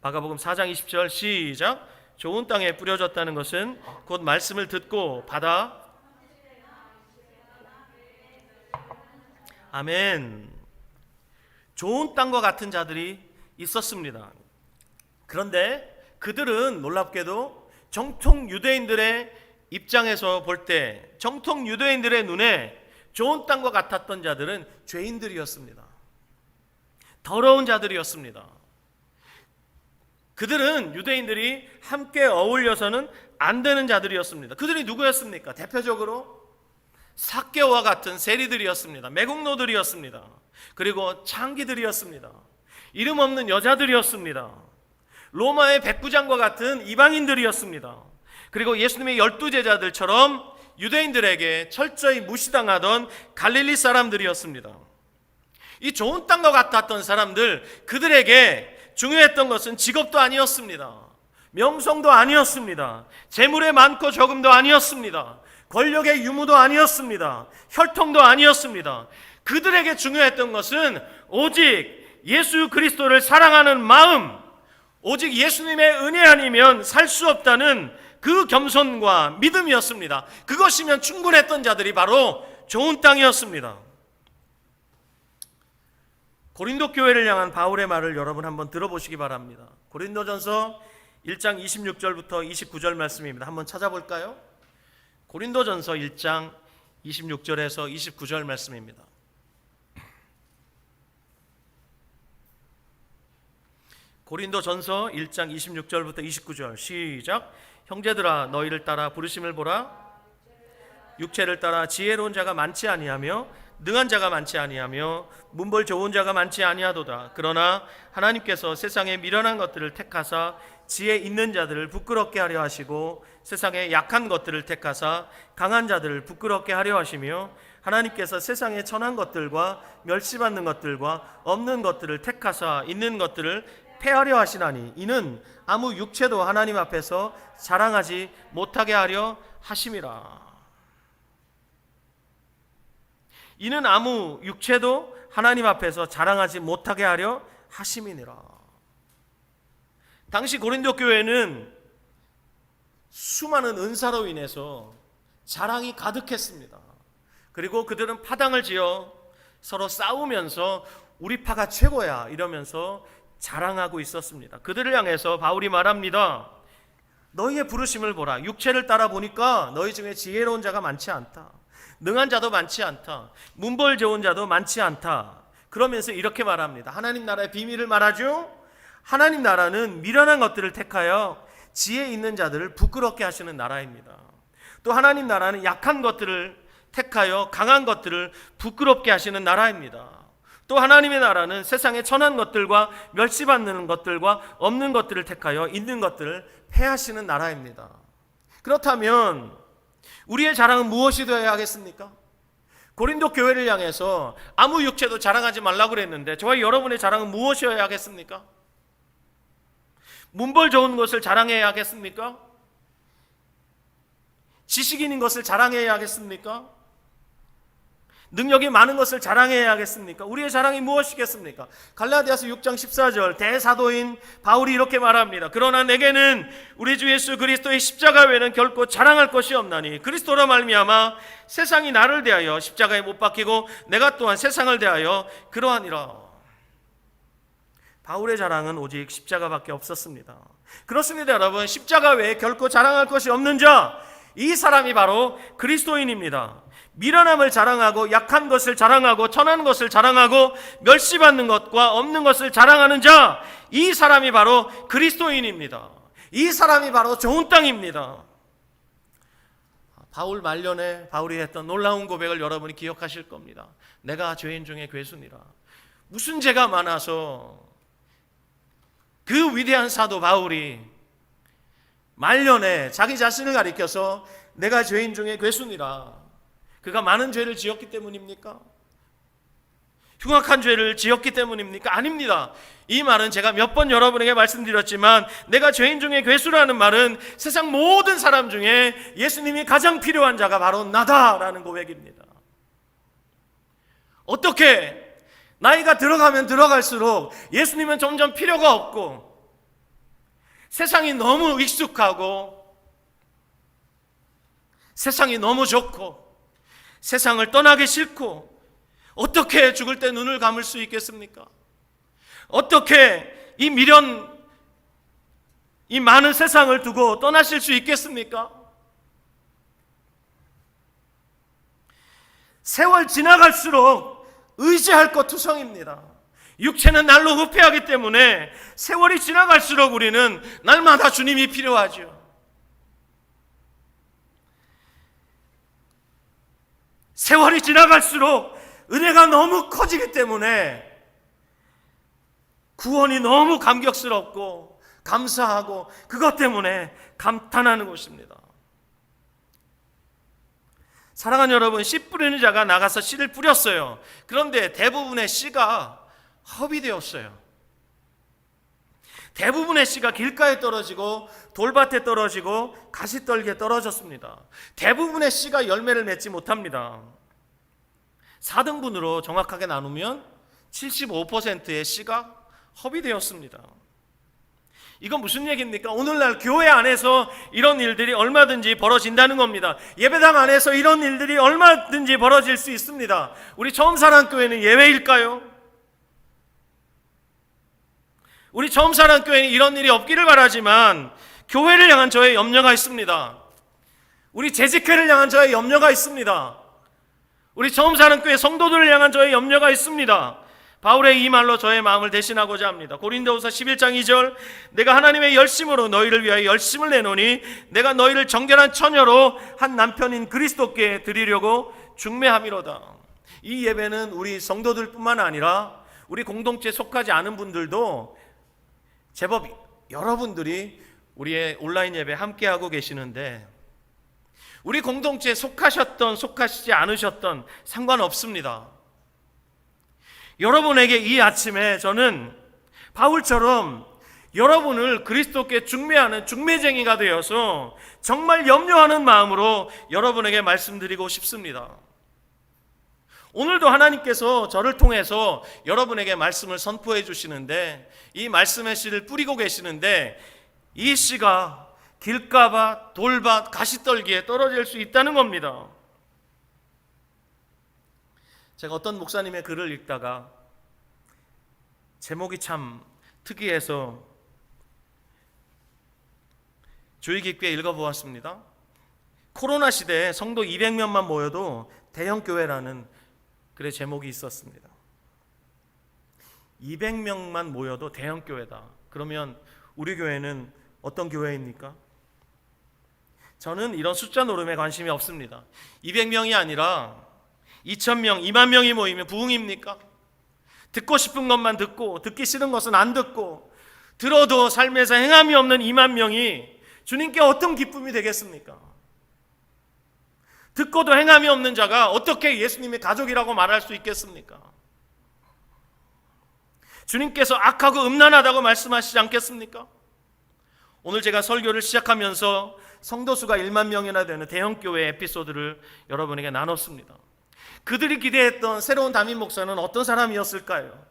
마가복음 4장 20절 시작. 좋은 땅에 뿌려졌다는 것은 곧 말씀을 듣고 받아 아멘. 좋은 땅과 같은 자들이 있었습니다. 그런데 그들은 놀랍게도 정통 유대인들의 입장에서 볼 때, 정통 유대인들의 눈에 좋은 땅과 같았던 자들은 죄인들이었습니다. 더러운 자들이었습니다. 그들은, 유대인들이 함께 어울려서는 안 되는 자들이었습니다. 그들이 누구였습니까? 대표적으로 삭개오와 같은 세리들이었습니다. 매국노들이었습니다. 그리고 창기들이었습니다. 이름 없는 여자들이었습니다. 로마의 백부장과 같은 이방인들이었습니다. 그리고 예수님의 12제자들처럼 유대인들에게 철저히 무시당하던 갈릴리 사람들이었습니다. 이 좋은 땅과 같았던 사람들, 그들에게 중요했던 것은 직업도 아니었습니다. 명성도 아니었습니다. 재물의 많고 적음도 아니었습니다. 권력의 유무도 아니었습니다. 혈통도 아니었습니다. 그들에게 중요했던 것은 오직 예수 그리스도를 사랑하는 마음, 오직 예수님의 은혜 아니면 살 수 없다는 그 겸손과 믿음이었습니다. 그것이면 충분했던 자들이 바로 좋은 땅이었습니다. 고린도 교회를 향한 바울의 말을 여러분 한번 들어보시기 바랍니다. 고린도전서 1장 26절부터 29절 말씀입니다. 한번 찾아볼까요? 고린도전서 1장 26절에서 29절 말씀입니다. 고린도전서 1장 26절부터 29절 시작. 형제들아, 너희를 따라 부르심을 보라. 육체를 따라 지혜로운 자가 많지 아니하며 능한 자가 많지 아니하며 문벌 좋은 자가 많지 아니하도다. 그러나 하나님께서 세상의 미련한 것들을 택하사 지혜 있는 자들을 부끄럽게 하려 하시고 세상의 약한 것들을 택하사 강한 자들을 부끄럽게 하려 하시며 하나님께서 세상의 천한 것들과 멸시받는 것들과 없는 것들을 택하사 있는 것들을 폐하려 하시나니 이는 아무 육체도 하나님 앞에서 자랑하지 못하게 하려 하심이라. 이는 아무 육체도 하나님 앞에서 자랑하지 못하게 하려 하심이니라. 당시 고린도 교회는 수많은 은사로 인해서 자랑이 가득했습니다. 그리고 그들은 파당을 지어 서로 싸우면서 우리 파가 최고야 이러면서 자랑하고 있었습니다. 그들을 향해서 바울이 말합니다. 너희의 부르심을 보라. 육체를 따라 보니까 너희 중에 지혜로운 자가 많지 않다. 능한 자도 많지 않다. 문벌 좋은 자도 많지 않다. 그러면서 이렇게 말합니다. 하나님 나라의 비밀을 말하죠. 하나님 나라는 미련한 것들을 택하여 지혜 있는 자들을 부끄럽게 하시는 나라입니다. 또 하나님 나라는 약한 것들을 택하여 강한 것들을 부끄럽게 하시는 나라입니다. 또 하나님의 나라는 세상의 천한 것들과 멸시받는 것들과 없는 것들을 택하여 있는 것들을 폐하시는 나라입니다. 그렇다면 우리의 자랑은 무엇이 되어야 하겠습니까? 고린도 교회를 향해서 아무 육체도 자랑하지 말라고 그랬는데 저와 여러분의 자랑은 무엇이어야 하겠습니까? 문벌 좋은 것을 자랑해야 하겠습니까? 지식인인 것을 자랑해야 하겠습니까? 능력이 많은 것을 자랑해야 하겠습니까? 우리의 자랑이 무엇이겠습니까? 갈라디아서 6장 14절 대사도인 바울이 이렇게 말합니다. 그러나 내게는 우리 주 예수 그리스도의 십자가 외에는 결코 자랑할 것이 없나니 그리스도로 말미암아 세상이 나를 대하여 십자가에 못 박히고 내가 또한 세상을 대하여 그러하니라. 바울의 자랑은 오직 십자가밖에 없었습니다. 그렇습니다, 여러분. 십자가 외에 결코 자랑할 것이 없는 자, 이 사람이 바로 그리스도인입니다. 미련함을 자랑하고 약한 것을 자랑하고 천한 것을 자랑하고 멸시받는 것과 없는 것을 자랑하는 자, 이 사람이 바로 그리스도인입니다. 이 사람이 바로 좋은 땅입니다. 바울 말년에 바울이 했던 놀라운 고백을 여러분이 기억하실 겁니다. 내가 죄인 중에 괴순이라. 무슨 죄가 많아서 그 위대한 사도 바울이 말년에 자기 자신을 가리켜서 내가 죄인 중에 괴순이라. 그가 많은 죄를 지었기 때문입니까? 흉악한 죄를 지었기 때문입니까? 아닙니다. 이 말은 제가 몇 번 여러분에게 말씀드렸지만 내가 죄인 중에 괴수라는 말은 세상 모든 사람 중에 예수님이 가장 필요한 자가 바로 나다라는 고백입니다. 어떻게 나이가 들어가면 들어갈수록 예수님은 점점 필요가 없고 세상이 너무 익숙하고 세상이 너무 좋고 세상을 떠나기 싫고 어떻게 죽을 때 눈을 감을 수 있겠습니까? 어떻게 이 미련 이 많은 세상을 두고 떠나실 수 있겠습니까? 세월 지나갈수록 의지할 것 투성입니다. 육체는 날로 후패하기 때문에 세월이 지나갈수록 우리는 날마다 주님이 필요하죠. 세월이 지나갈수록 은혜가 너무 커지기 때문에 구원이 너무 감격스럽고 감사하고 그것 때문에 감탄하는 것입니다. 사랑하는 여러분, 씨 뿌리는 자가 나가서 씨를 뿌렸어요. 그런데 대부분의 씨가 허비되었어요. 대부분의 씨가 길가에 떨어지고 돌밭에 떨어지고 가시떨기에 떨어졌습니다. 대부분의 씨가 열매를 맺지 못합니다. 4등분으로 정확하게 나누면 75%의 씨가 허비되었습니다. 이건 무슨 얘기입니까? 오늘날 교회 안에서 이런 일들이 얼마든지 벌어진다는 겁니다. 예배당 안에서 이런 일들이 얼마든지 벌어질 수 있습니다. 우리 처음사랑교회는 예외일까요? 우리 처음사랑교회는 이런 일이 없기를 바라지만 교회를 향한 저의 염려가 있습니다. 우리 재직회를 향한 저의 염려가 있습니다. 우리 처음사랑교회 성도들을 향한 저의 염려가 있습니다. 바울의 이 말로 저의 마음을 대신하고자 합니다. 고린도후서 11장 2절, 내가 하나님의 열심으로 너희를 위하여 열심을 내노니 내가 너희를 정결한 처녀로 한 남편인 그리스도께 드리려고 중매함이로다. 이 예배는 우리 성도들뿐만 아니라 우리 공동체에 속하지 않은 분들도 제법 여러분들이 우리의 온라인 예배 함께하고 계시는데, 우리 공동체에 속하셨던 속하시지 않으셨던 상관없습니다. 여러분에게 이 아침에 저는 바울처럼 여러분을 그리스도께 중매하는 중매쟁이가 되어서 정말 염려하는 마음으로 여러분에게 말씀드리고 싶습니다. 오늘도 하나님께서 저를 통해서 여러분에게 말씀을 선포해 주시는데, 이 말씀의 씨를 뿌리고 계시는데, 이 씨가 길가밭, 돌밭, 가시떨기에 떨어질 수 있다는 겁니다. 제가 어떤 목사님의 글을 읽다가 제목이 참 특이해서 주의 깊게 읽어보았습니다. 코로나 시대에 성도 200명만 모여도 대형교회라는 글의 제목이 있었습니다. 200명만 모여도 대형교회다. 그러면 우리 교회는 어떤 교회입니까? 저는 이런 숫자 노름에 관심이 없습니다. 200명이 아니라 2,000명, 2만 명이 모이면 부흥입니까? 듣고 싶은 것만 듣고 듣기 싫은 것은 안 듣고 들어도 삶에서 행함이 없는 2만 명이 주님께 어떤 기쁨이 되겠습니까? 듣고도 행함이 없는 자가 어떻게 예수님의 가족이라고 말할 수 있겠습니까? 주님께서 악하고 음란하다고 말씀하시지 않겠습니까? 오늘 제가 설교를 시작하면서 성도수가 1만 명이나 되는 대형교회 에피소드를 여러분에게 나눴습니다. 그들이 기대했던 새로운 담임 목사는 어떤 사람이었을까요?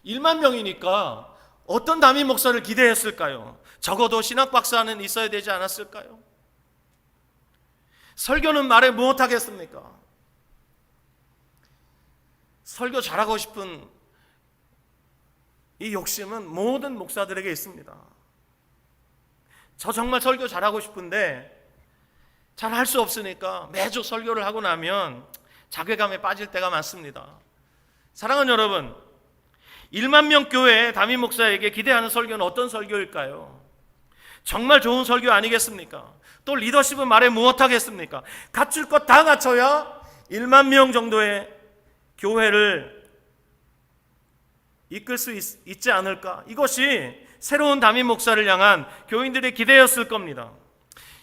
1만 명이니까 어떤 담임 목사를 기대했을까요? 적어도 신학 박사는 있어야 되지 않았을까요? 설교는 말해 무엇하겠습니까? 설교 잘하고 싶은 이 욕심은 모든 목사들에게 있습니다. 저 정말 설교 잘하고 싶은데 잘 할 수 없으니까 매주 설교를 하고 나면 자괴감에 빠질 때가 많습니다. 사랑하는 여러분, 1만 명 교회 담임 목사에게 기대하는 설교는 어떤 설교일까요? 정말 좋은 설교 아니겠습니까? 또 리더십은 말해 무엇하겠습니까? 갖출 것 다 갖춰야 1만 명 정도의 교회를 이끌 수 있지 않을까? 이것이 새로운 담임 목사를 향한 교인들의 기대였을 겁니다.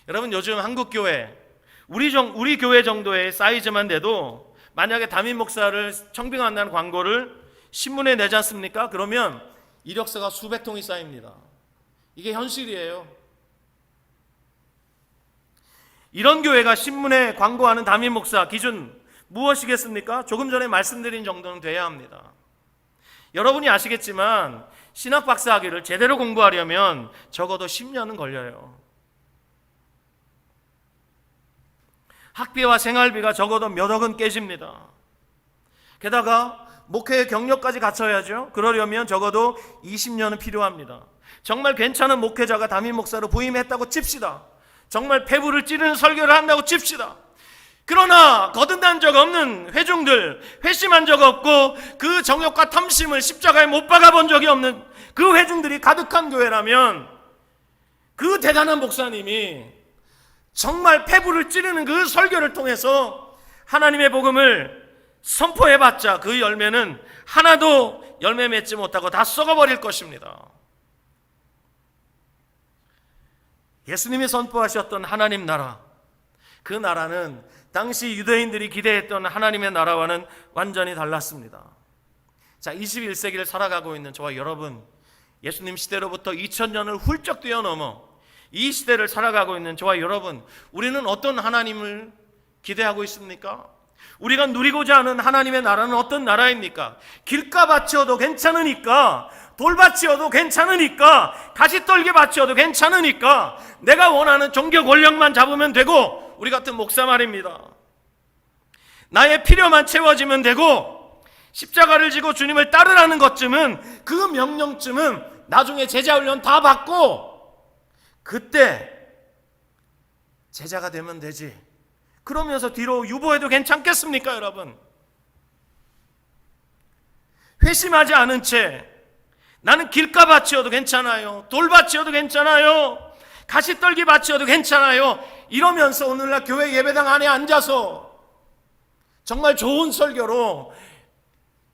여러분, 요즘 한국 교회, 우리 교회 정도의 사이즈만 돼도 만약에 담임 목사를 청빙한다는 광고를 신문에 내지 않습니까? 그러면 이력서가 수백 통이 쌓입니다. 이게 현실이에요. 이런 교회가 신문에 광고하는 담임 목사 기준 무엇이겠습니까? 조금 전에 말씀드린 정도는 돼야 합니다. 여러분이 아시겠지만 신학 박사학위를 제대로 공부하려면 적어도 10년은 걸려요. 학비와 생활비가 적어도 몇 억은 깨집니다. 게다가 목회의 경력까지 갖춰야죠. 그러려면 적어도 20년은 필요합니다. 정말 괜찮은 목회자가 담임 목사로 부임했다고 칩시다. 정말 폐부를 찌르는 설교를 한다고 칩시다. 그러나 거듭난 적 없는 회중들, 회심한 적 없고 그 정욕과 탐심을 십자가에 못 박아 본 적이 없는 그 회중들이 가득한 교회라면 그 대단한 목사님이 정말 폐부를 찌르는 그 설교를 통해서 하나님의 복음을 선포해봤자 그 열매는 하나도 열매 맺지 못하고 다 썩어버릴 것입니다. 예수님이 선포하셨던 하나님 나라, 그 나라는 당시 유대인들이 기대했던 하나님의 나라와는 완전히 달랐습니다. 자, 21세기를 살아가고 있는 저와 여러분, 예수님 시대로부터 2000년을 훌쩍 뛰어넘어 이 시대를 살아가고 있는 저와 여러분, 우리는 어떤 하나님을 기대하고 있습니까? 우리가 누리고자 하는 하나님의 나라는 어떤 나라입니까? 길가밭이어도 괜찮으니까, 돌밭이어도 괜찮으니까, 가시떨기밭이어도 괜찮으니까, 내가 원하는 종교 권력만 잡으면 되고, 우리 같은 목사 말입니다. 나의 필요만 채워지면 되고, 십자가를 지고 주님을 따르라는 것쯤은, 그 명령쯤은 나중에 제자훈련 다 받고 그때 제자가 되면 되지. 그러면서 뒤로 유보해도 괜찮겠습니까, 여러분? 회심하지 않은 채 나는 길가밭이어도 괜찮아요, 돌밭이어도 괜찮아요, 가시떨기 밭이어도 괜찮아요, 이러면서 오늘날 교회 예배당 안에 앉아서 정말 좋은 설교로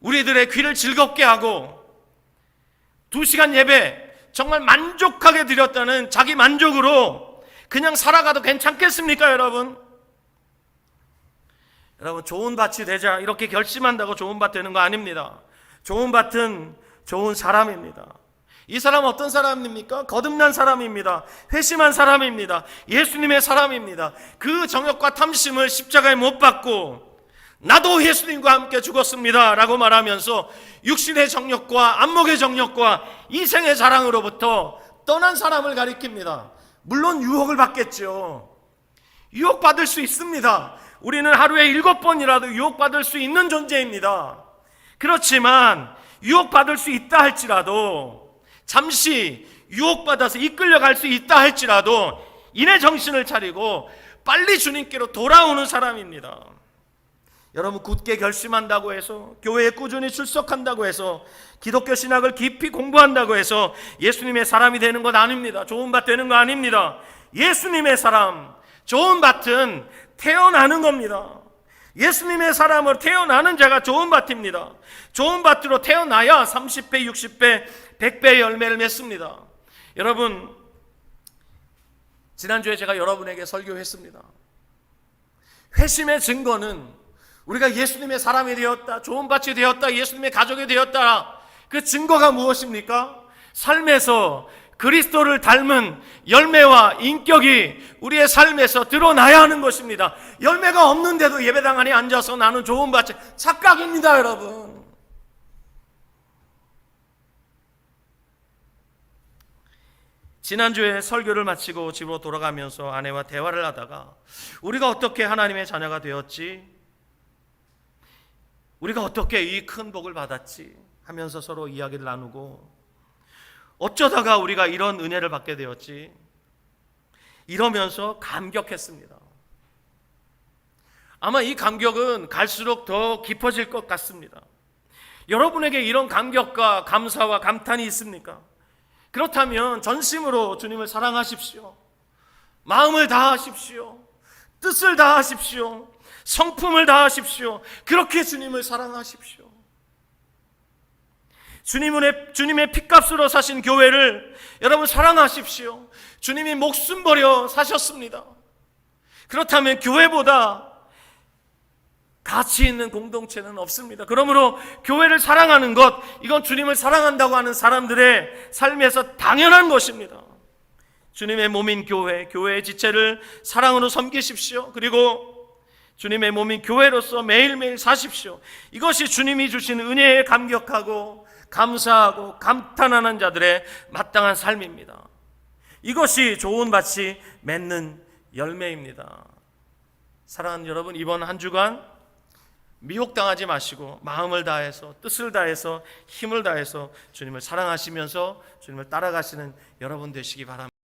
우리들의 귀를 즐겁게 하고 2시간 예배 정말 만족하게 드렸다는 자기 만족으로 그냥 살아가도 괜찮겠습니까, 여러분? 여러분, 좋은 밭이 되자 이렇게 결심한다고 좋은 밭 되는 거 아닙니다. 좋은 밭은 좋은 사람입니다. 이 사람은 어떤 사람입니까? 거듭난 사람입니다. 회심한 사람입니다. 예수님의 사람입니다. 그 정욕과 탐심을 십자가에 못 박고 나도 예수님과 함께 죽었습니다 라고 말하면서 육신의 정욕과 안목의 정욕과 이생의 자랑으로부터 떠난 사람을 가리킵니다. 물론 유혹을 받겠죠. 유혹받을 수 있습니다. 우리는 하루에 7번이라도 유혹받을 수 있는 존재입니다. 그렇지만 유혹받을 수 있다 할지라도, 잠시 유혹받아서 이끌려갈 수 있다 할지라도 이내 정신을 차리고 빨리 주님께로 돌아오는 사람입니다. 여러분, 굳게 결심한다고 해서, 교회에 꾸준히 출석한다고 해서, 기독교 신학을 깊이 공부한다고 해서 예수님의 사람이 되는 것 아닙니다. 좋은 밭 되는 거 아닙니다. 예수님의 사람, 좋은 밭은 태어나는 겁니다. 예수님의 사람으로 태어나는 자가 좋은 밭입니다. 좋은 밭으로 태어나야 30배, 60배, 100배의 열매를 맺습니다. 여러분, 지난주에 제가 여러분에게 설교했습니다. 회심의 증거는 우리가 예수님의 사람이 되었다, 좋은 밭이 되었다, 예수님의 가족이 되었다, 그 증거가 무엇입니까? 삶에서 그리스도를 닮은 열매와 인격이 우리의 삶에서 드러나야 하는 것입니다. 열매가 없는데도 예배당 안에 앉아서 나는 좋은 밭이, 착각입니다, 여러분. 지난주에 설교를 마치고 집으로 돌아가면서 아내와 대화를 하다가 우리가 어떻게 하나님의 자녀가 되었지? 우리가 어떻게 이 큰 복을 받았지? 하면서 서로 이야기를 나누고, 어쩌다가 우리가 이런 은혜를 받게 되었지? 이러면서 감격했습니다. 아마 이 감격은 갈수록 더 깊어질 것 같습니다. 여러분에게 이런 감격과 감사와 감탄이 있습니까? 그렇다면 전심으로 주님을 사랑하십시오. 마음을 다하십시오. 뜻을 다하십시오. 성품을 다하십시오. 그렇게 주님을 사랑하십시오. 주님의 핏값으로 사신 교회를 여러분 사랑하십시오. 주님이 목숨 버려 사셨습니다. 그렇다면 교회보다 가치 있는 공동체는 없습니다. 그러므로 교회를 사랑하는 것, 이건 주님을 사랑한다고 하는 사람들의 삶에서 당연한 것입니다. 주님의 몸인 교회, 교회의 지체를 사랑으로 섬기십시오. 그리고 주님의 몸인 교회로서 매일매일 사십시오. 이것이 주님이 주신 은혜에 감격하고 감사하고 감탄하는 자들의 마땅한 삶입니다. 이것이 좋은 밭이 맺는 열매입니다. 사랑하는 여러분, 이번 한 주간 미혹당하지 마시고 마음을 다해서 뜻을 다해서 힘을 다해서 주님을 사랑하시면서 주님을 따라가시는 여러분 되시기 바랍니다.